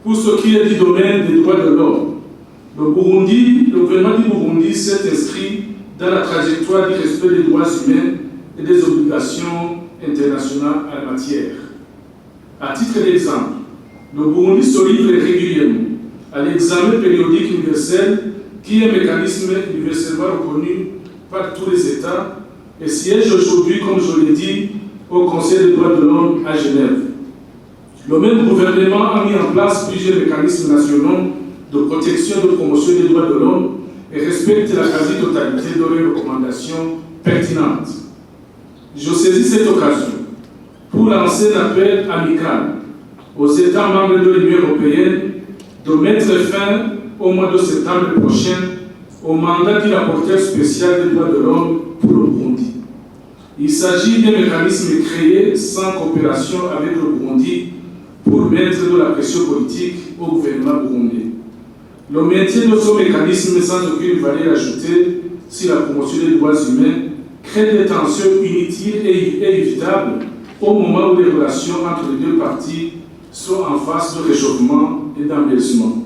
Pour ce qui est du domaine des droits de l'homme, le gouvernement du Burundi s'est inscrit dans la trajectoire du respect des droits humains et des obligations internationales en la matière. À titre d'exemple, le Burundi se livre régulièrement à l'examen périodique universel, qui est un mécanisme universellement reconnu par tous les États et siège aujourd'hui, comme je l'ai dit, au Conseil des droits de l'homme à Genève. Le même gouvernement a mis en place plusieurs mécanismes nationaux de protection et de promotion des droits de l'homme et respecte la quasi-totalité de leurs recommandations pertinentes. Je saisis cette occasion pour lancer un appel amical aux États membres de l'Union européenne de mettre fin au mois de septembre prochain au mandat du rapporteur spécial des droits de l'homme pour le Burundi. Il s'agit d'un mécanisme créé sans coopération avec le Burundi pour mettre de la pression politique au gouvernement burundais. Le maintien de ce mécanisme sans aucune valeur ajoutée sur la promotion des droits humains crée des tensions inutiles et évitables au moment où les relations entre les deux parties sont en phase de réchauffement et d'embellissement.